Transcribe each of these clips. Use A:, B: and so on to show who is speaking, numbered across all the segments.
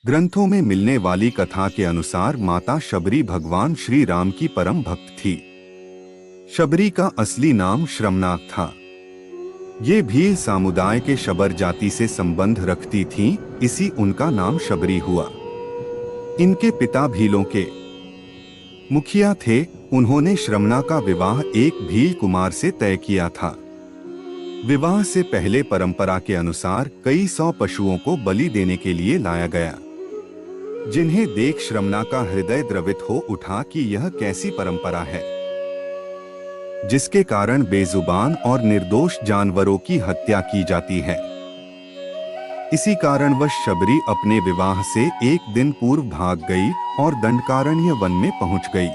A: ग्रंथों में मिलने वाली कथा के अनुसार माता शबरी भगवान श्री राम की परम भक्त थी। शबरी का असली नाम श्रमनाक था। ये भील समुदाय के शबर जाति से संबंध रखती थीं, इसी उनका नाम शबरी हुआ। इनके पिता भीलों के मुखिया थे। उन्होंने श्रमणा का विवाह एक भील कुमार से तय किया था। विवाह से पहले परंपरा के अनुसार कई 100 पशुओं को बलि देने के लिए लाया गया, जिन्हें देख श्रमणा का हृदय द्रवित हो उठा कि यह कैसी परंपरा है, जिसके कारण बेजुबान और निर्दोष जानवरों की हत्या की जाती है। इसी कारणवश शबरी अपने विवाह से एक दिन पूर्व भाग गई और दंडकारण्य वन में पहुंच गई।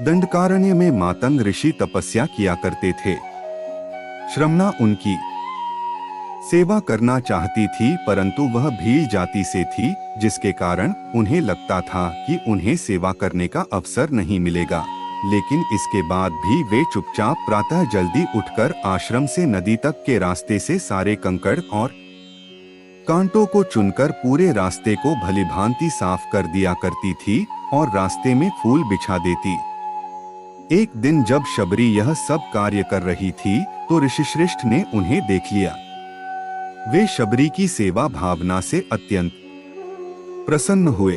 A: दंडकारण्य में मातंग ऋषि तपस्या किया करते थे। श्रमणा उनकी सेवा करना चाहती थी, परंतु वह भील जाति से थी, जिसके कारण उन्हें लगता था कि उन्हें सेवा करने का अवसर नहीं मिलेगा। लेकिन इसके बाद भी वे चुपचाप प्रातः जल्दी उठकर आश्रम से नदी तक के रास्ते से सारे कंकड़ और कांटों को चुनकर पूरे रास्ते को भलीभांति साफ कर दिया करती थी और रास्ते में फूल बिछा देती। एक दिन जब शबरी यह सब कार्य कर रही थी तो ऋषिश्रेष्ठ ने उन्हें देख लिया। वे शबरी की सेवा भावना से अत्यंत प्रसन्न हुए।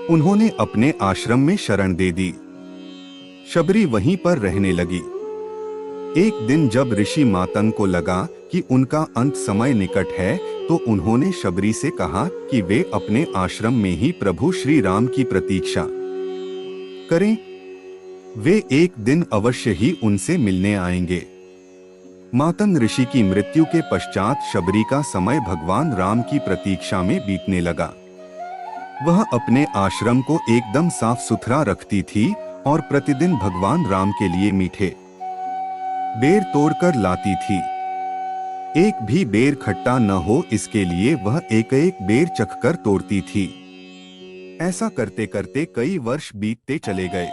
A: उन्होंने अपने आश्रम में शरण दे दी। शबरी वहीं पर रहने लगी। एक दिन जब ऋषि मातंग को लगा कि उनका अंत समय निकट है, तो उन्होंने शबरी से कहा कि वे अपने आश्रम में ही प्रभु श्री राम की प्रतीक्षा करें। वे एक दिन अवश्य ही उनसे मिलने आएंगे। मातंग ऋषि की मृत्यु के पश्चात शबरी का समय भगवान राम की प्रतीक्षा में बीतने लगा। वह अपने आश्रम को एकदम साफ सुथरा रखती थी और प्रतिदिन भगवान राम के लिए मीठे बेर तोड़कर लाती थी। एक भी बेर खट्टा न हो, इसके लिए वह एक एक बेर चखकर तोड़ती थी। ऐसा करते करते कई वर्ष बीतते चले गए।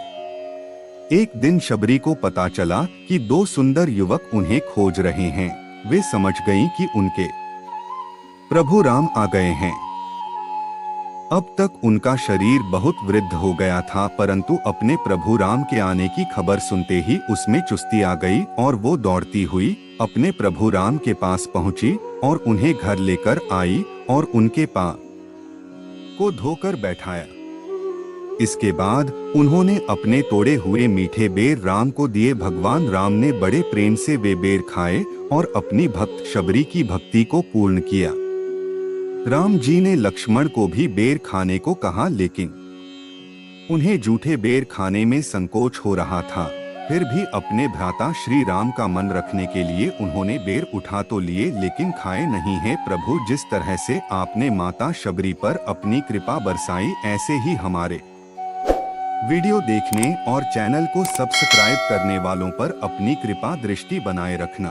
A: एक दिन शबरी को पता चला कि 2 सुंदर युवक उन्हें खोज रहे हैं। वे समझ गईं कि उनके प्रभु राम आ गए हैं। अब तक उनका शरीर बहुत वृद्ध हो गया था, परंतु अपने प्रभु राम के आने की खबर सुनते ही उसमें चुस्ती आ गई और वो दौड़ती हुई अपने प्रभु राम के पास पहुंची और उन्हें घर लेकर आई और उनके पांव को धोकर बैठाया। इसके बाद उन्होंने अपने तोड़े हुए मीठे बेर राम को दिए। भगवान राम ने बड़े प्रेम से वे बेर खाए और अपनी भक्त शबरी की भक्ति को पूर्ण किया। राम जी ने लक्ष्मण को भी बेर खाने को कहा, लेकिन उन्हें जूठे बेर खाने में संकोच हो रहा था। फिर भी अपने भ्राता श्री राम का मन रखने के लिए उन्होंने बेर उठा तो लिए, लेकिन खाए नहीं है। प्रभु, जिस तरह से आपने माता शबरी पर अपनी कृपा बरसाई, ऐसे ही हमारे वीडियो देखने और चैनल को सब्सक्राइब करने वालों पर अपनी कृपा दृष्टि बनाए रखना।